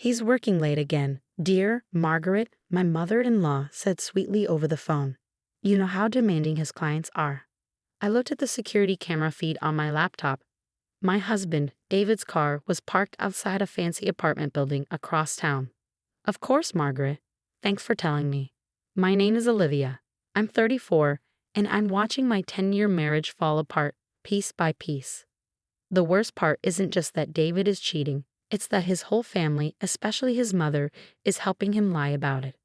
He's working late again. Dear Margaret, my mother-in-law said sweetly over the phone. You know how demanding his clients are. I looked at the security camera feed on my laptop. My husband, David's car, was parked outside a fancy apartment building across town. Of course, Margaret. Thanks for telling me. My name is Olivia. I'm 34, and I'm watching my 10-year marriage fall apart, piece by piece. The worst part isn't just that David is cheating, it's that his whole family, especially his mother, is helping him lie about it.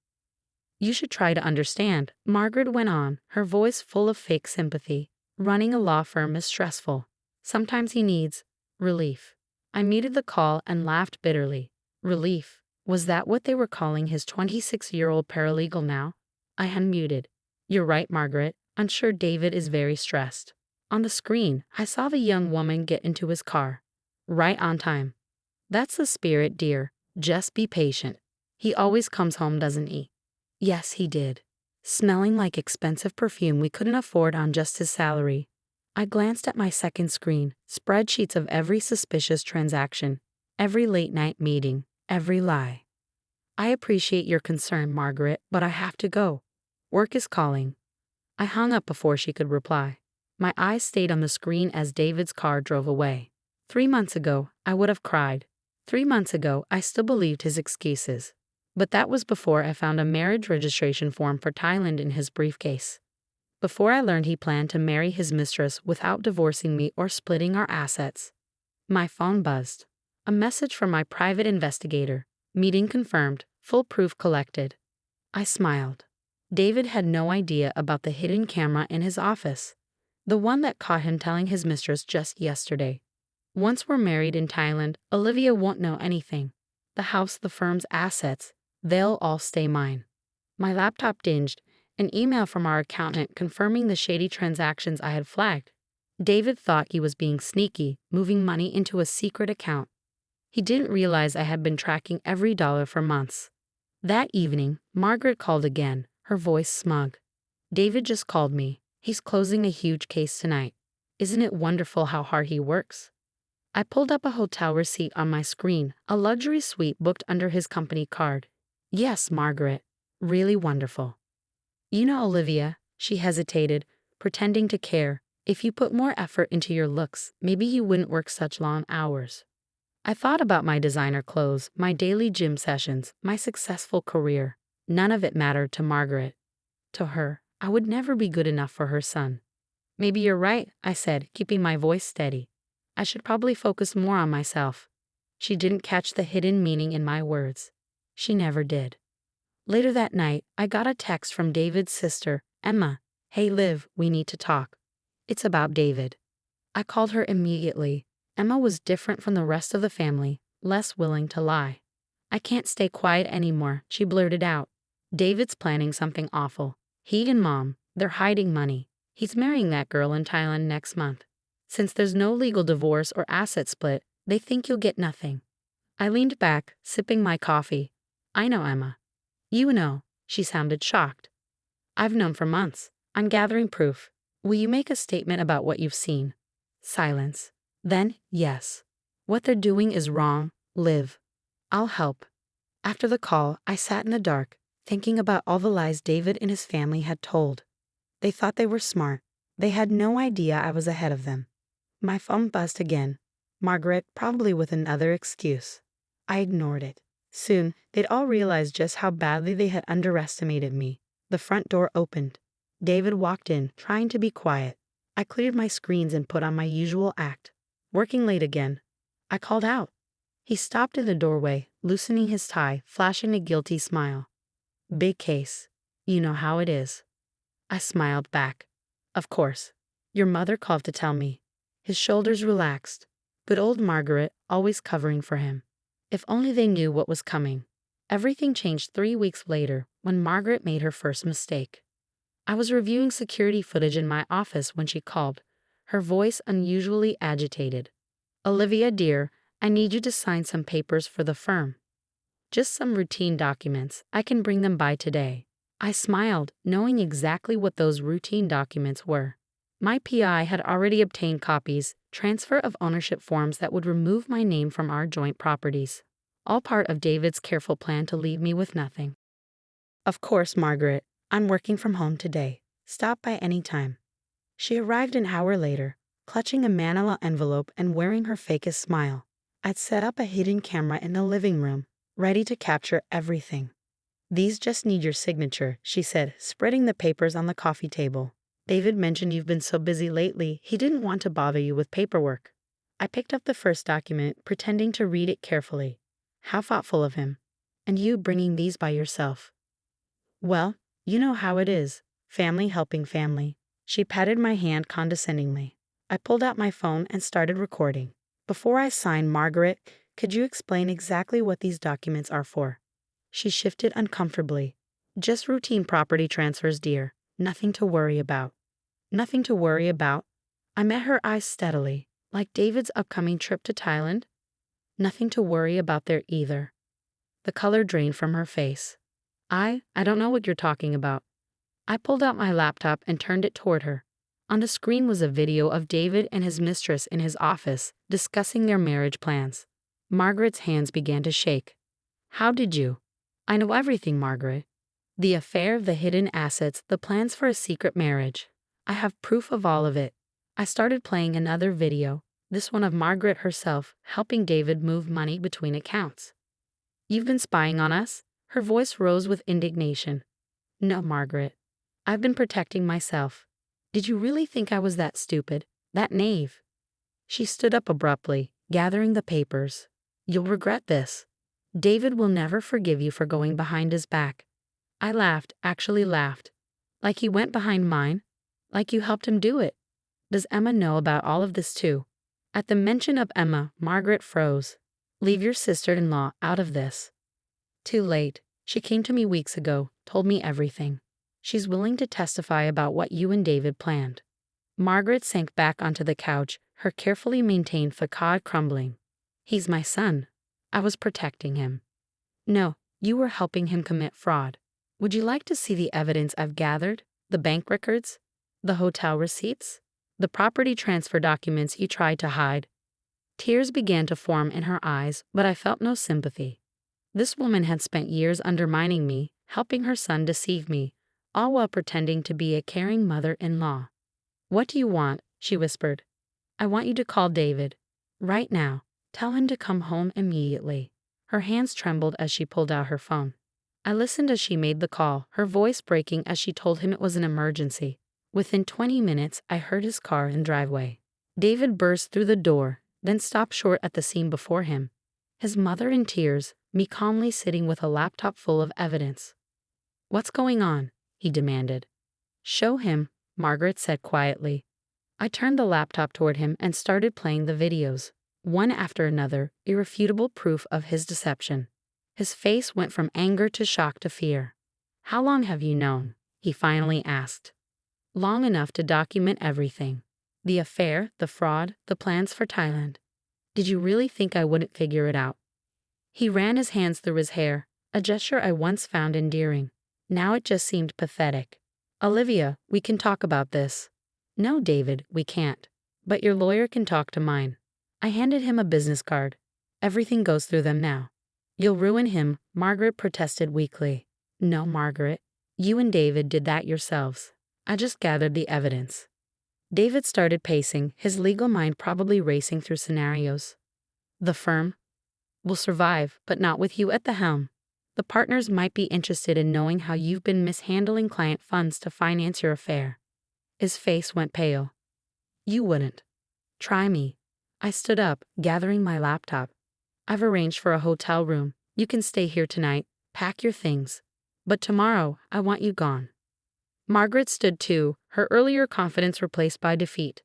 You should try to understand, Margaret went on, her voice full of fake sympathy. Running a law firm is stressful. Sometimes he needs relief. I muted the call and laughed bitterly. Relief? Was that what they were calling his 26-year-old paralegal now? I unmuted. You're right, Margaret. I'm sure David is very stressed. On the screen, I saw the young woman get into his car. Right on time. That's the spirit, dear. Just be patient. He always comes home, doesn't he? Yes, he did. Smelling like expensive perfume we couldn't afford on just his salary. I glanced at my second screen, spreadsheets of every suspicious transaction, every late-night meeting, every lie. I appreciate your concern, Margaret, but I have to go. Work is calling. I hung up before she could reply. My eyes stayed on the screen as David's car drove away. 3 months ago, I would have cried. 3 months ago, I still believed his excuses. But that was before I found a marriage registration form for Thailand in his briefcase. Before I learned he planned to marry his mistress without divorcing me or splitting our assets. My phone buzzed. A message from my private investigator. Meeting confirmed, full proof collected. I smiled. David had no idea about the hidden camera in his office. The one that caught him telling his mistress just yesterday. Once we're married in Thailand, Olivia won't know anything. The house, the firm's assets, they'll all stay mine. My laptop dinged, an email from our accountant confirming the shady transactions I had flagged. David thought he was being sneaky, moving money into a secret account. He didn't realize I had been tracking every dollar for months. That evening, Margaret called again, her voice smug. David just called me. He's closing a huge case tonight. Isn't it wonderful how hard he works? I pulled up a hotel receipt on my screen, a luxury suite booked under his company card. Yes, Margaret. Really wonderful. You know, Olivia, she hesitated, pretending to care. If you put more effort into your looks, maybe you wouldn't work such long hours. I thought about my designer clothes, my daily gym sessions, my successful career. None of it mattered to Margaret. To her, I would never be good enough for her son. Maybe you're right, I said, keeping my voice steady. I should probably focus more on myself. She didn't catch the hidden meaning in my words. She never did. Later that night, I got a text from David's sister, Emma. Hey Liv, we need to talk. It's about David. I called her immediately. Emma was different from the rest of the family, less willing to lie. I can't stay quiet anymore, she blurted out. David's planning something awful. He and Mom, they're hiding money. He's marrying that girl in Thailand next month. Since there's no legal divorce or asset split, they think you'll get nothing. I leaned back, sipping my coffee. I know, Emma. You know, she sounded shocked. I've known for months. I'm gathering proof. Will you make a statement about what you've seen? Silence. Then, yes. What they're doing is wrong, Liv. I'll help. After the call, I sat in the dark, thinking about all the lies David and his family had told. They thought they were smart. They had no idea I was ahead of them. My phone buzzed again. Margaret, probably with another excuse. I ignored it. Soon, they'd all realized just how badly they had underestimated me. The front door opened. David walked in, trying to be quiet. I cleared my screens and put on my usual act. Working late again. I called out. He stopped in the doorway, loosening his tie, flashing a guilty smile. Big case. You know how it is. I smiled back. Of course. Your mother called to tell me. His shoulders relaxed. Good old Margaret, always covering for him. If only they knew what was coming. Everything changed 3 weeks later, when Margaret made her first mistake. I was reviewing security footage in my office when she called, her voice unusually agitated. Olivia, dear, I need you to sign some papers for the firm. Just some routine documents. I can bring them by today. I smiled, knowing exactly what those routine documents were. My PI had already obtained copies, transfer of ownership forms that would remove my name from our joint properties. all part of David's careful plan to leave me with nothing. Of course, Margaret, I'm working from home today. Stop by any time. She arrived an hour later, clutching a manila envelope and wearing her fakest smile. I'd set up a hidden camera in the living room, ready to capture everything. These just need your signature, she said, spreading the papers on the coffee table. David mentioned you've been so busy lately, he didn't want to bother you with paperwork. I picked up the first document, pretending to read it carefully. How thoughtful of him. And you bringing these by yourself. Well, you know how it is. Family helping family. She patted my hand condescendingly. I pulled out my phone and started recording. Before I sign, Margaret, could you explain exactly what these documents are for? She shifted uncomfortably. Just routine property transfers, dear. Nothing to worry about. Nothing to worry about? I met her eyes steadily. Like David's upcoming trip to Thailand? Nothing to worry about there either. The color drained from her face. I don't know what you're talking about. I pulled out my laptop and turned it toward her. On the screen was a video of David and his mistress in his office, discussing their marriage plans. Margaret's hands began to shake. How did you? I know everything, Margaret. The affair, the hidden assets, the plans for a secret marriage. I have proof of all of it. I started playing another video, this one of Margaret herself, helping David move money between accounts. You've been spying on us? Her voice rose with indignation. No, Margaret. I've been protecting myself. Did you really think I was that stupid, that naive? She stood up abruptly, gathering the papers. You'll regret this. David will never forgive you for going behind his back. I laughed, actually laughed. Like he went behind mine? Like you helped him do it? Does Emma know about all of this too? At the mention of Emma, Margaret froze. Leave your sister-in-law out of this. Too late. She came to me weeks ago, told me everything. She's willing to testify about what you and David planned. Margaret sank back onto the couch, her carefully maintained facade crumbling. He's my son. I was protecting him. No, you were helping him commit fraud. Would you like to see the evidence I've gathered? The bank records? The hotel receipts? The property transfer documents you tried to hide? Tears began to form in her eyes, but I felt no sympathy. This woman had spent years undermining me, helping her son deceive me, all while pretending to be a caring mother-in-law. What do you want? She whispered. I want you to call David. Right now. Tell him to come home immediately. Her hands trembled as she pulled out her phone. I listened as she made the call, her voice breaking as she told him it was an emergency. Within 20 minutes, I heard his car in the driveway. David burst through the door, then stopped short at the scene before him. His mother in tears, me calmly sitting with a laptop full of evidence. What's going on? He demanded. Show him, Margaret said quietly. I turned the laptop toward him and started playing the videos. One after another, irrefutable proof of his deception. His face went from anger to shock to fear. How long have you known? He finally asked. Long enough to document everything. The affair, the fraud, the plans for Thailand. Did you really think I wouldn't figure it out? He ran his hands through his hair, a gesture I once found endearing. Now it just seemed pathetic. Olivia, we can talk about this. No, David, we can't. But your lawyer can talk to mine. I handed him a business card. Everything goes through them now. You'll ruin him, Margaret protested weakly. No, Margaret. You and David did that yourselves. I just gathered the evidence. David started pacing, his legal mind probably racing through scenarios. The firm will survive, but not with you at the helm. The partners might be interested in knowing how you've been mishandling client funds to finance your affair. His face went pale. You wouldn't. Try me. I stood up, gathering my laptop. I've arranged for a hotel room. You can stay here tonight, pack your things. But tomorrow, I want you gone. Margaret stood too, her earlier confidence replaced by defeat.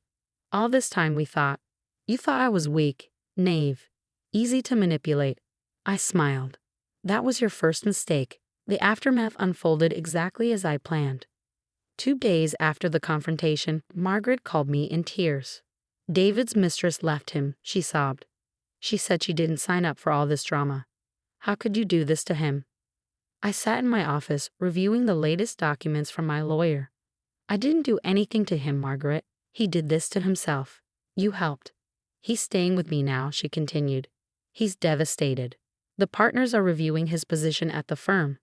All this time we thought. You thought I was weak, naive, easy to manipulate. I smiled. That was your first mistake. The aftermath unfolded exactly as I planned. 2 days after the confrontation, Margaret called me in tears. David's mistress left him, she sobbed. She said she didn't sign up for all this drama. How could you do this to him? I sat in my office, reviewing the latest documents from my lawyer. I didn't do anything to him, Margaret. He did this to himself. You helped. He's staying with me now, she continued. He's devastated. The partners are reviewing his position at the firm.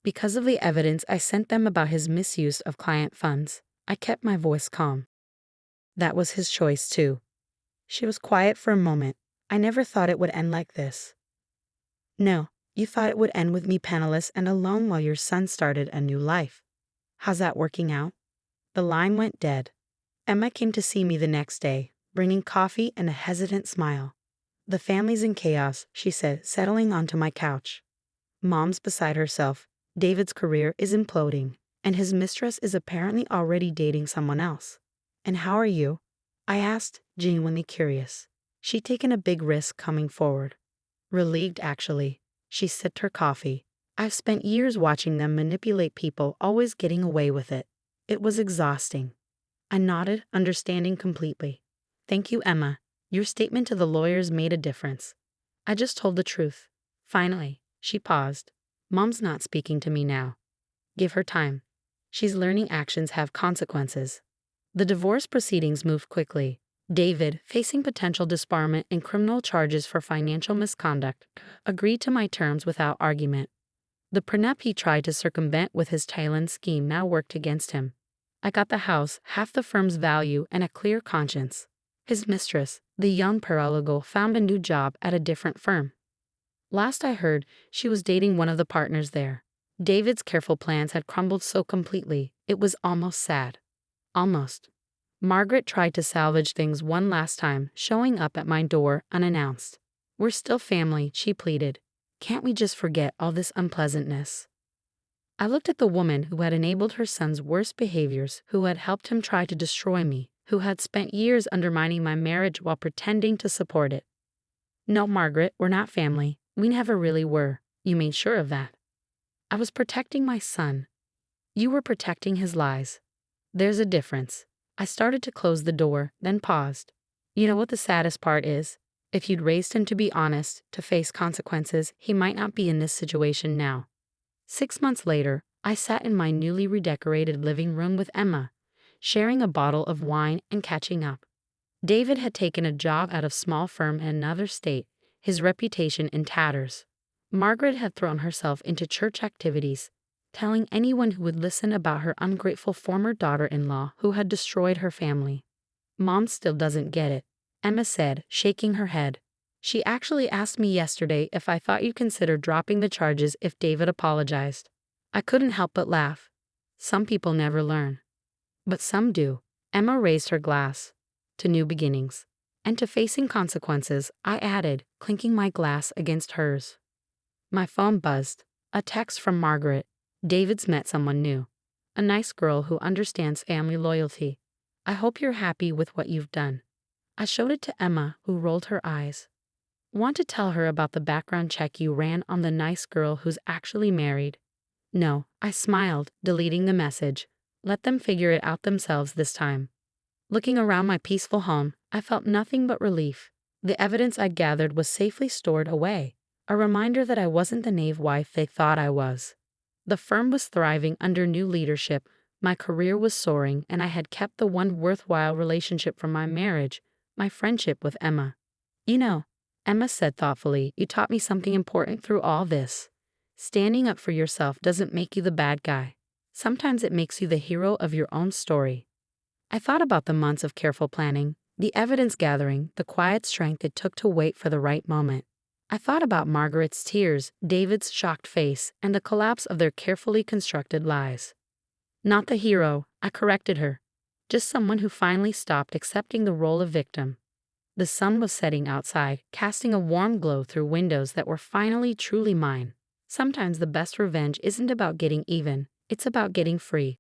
Because of the evidence I sent them about his misuse of client funds, I kept my voice calm. That was his choice, too. She was quiet for a moment. I never thought it would end like this. No, you thought it would end with me penniless and alone while your son started a new life. How's that working out? The line went dead. Emma came to see me the next day, bringing coffee and a hesitant smile. The family's in chaos, she said, settling onto my couch. Mom's beside herself. David's career is imploding, and his mistress is apparently already dating someone else. And how are you? I asked, genuinely curious. She'd taken a big risk coming forward. Relieved, actually. She sipped her coffee. I've spent years watching them manipulate people, always getting away with it. It was exhausting. I nodded, understanding completely. Thank you, Emma. Your statement to the lawyers made a difference. I just told the truth. Finally, she paused. Mom's not speaking to me now. Give her time. She's learning actions have consequences. The divorce proceedings moved quickly. David, facing potential disbarment and criminal charges for financial misconduct, agreed to my terms without argument. The prenup he tried to circumvent with his Thailand scheme now worked against him. I got the house, half the firm's value, and a clear conscience. His mistress, the young paralegal, found a new job at a different firm. Last I heard, she was dating one of the partners there. David's careful plans had crumbled so completely, it was almost sad. Almost. Margaret tried to salvage things one last time, showing up at my door unannounced. We're still family, she pleaded. Can't we just forget all this unpleasantness? I looked at the woman who had enabled her son's worst behaviors, who had helped him try to destroy me, who had spent years undermining my marriage while pretending to support it. No, Margaret, we're not family. We never really were. You made sure of that. I was protecting my son. You were protecting his lies. There's a difference. I started to close the door, then paused. You know what the saddest part is? If you'd raised him to be honest, to face consequences, he might not be in this situation now. 6 months later, I sat in my newly redecorated living room with Emma, sharing a bottle of wine and catching up. David had taken a job at a small firm in another state, his reputation in tatters. Margaret had thrown herself into church activities, telling anyone who would listen about her ungrateful former daughter-in-law who had destroyed her family. Mom still doesn't get it, Emma said, shaking her head. She actually asked me yesterday if I thought you'd consider dropping the charges if David apologized. I couldn't help but laugh. Some people never learn. But some do. Emma raised her glass. To new beginnings. And to facing consequences, I added, clinking my glass against hers. My phone buzzed. A text from Margaret. David's met someone new. A nice girl who understands family loyalty. I hope you're happy with what you've done. I showed it to Emma, who rolled her eyes. Want to tell her about the background check you ran on the nice girl who's actually married? No, I smiled, deleting the message. Let them figure it out themselves this time. Looking around my peaceful home, I felt nothing but relief. The evidence I'd gathered was safely stored away, a reminder that I wasn't the naive wife they thought I was. The firm was thriving under new leadership, my career was soaring, and I had kept the one worthwhile relationship from my marriage, my friendship with Emma. You know, Emma said thoughtfully, you taught me something important through all this. Standing up for yourself doesn't make you the bad guy. Sometimes it makes you the hero of your own story. I thought about the months of careful planning, the evidence gathering, the quiet strength it took to wait for the right moment. I thought about Margaret's tears, David's shocked face, and the collapse of their carefully constructed lies. Not the hero, I corrected her. Just someone who finally stopped accepting the role of victim. The sun was setting outside, casting a warm glow through windows that were finally truly mine. Sometimes the best revenge isn't about getting even, it's about getting free.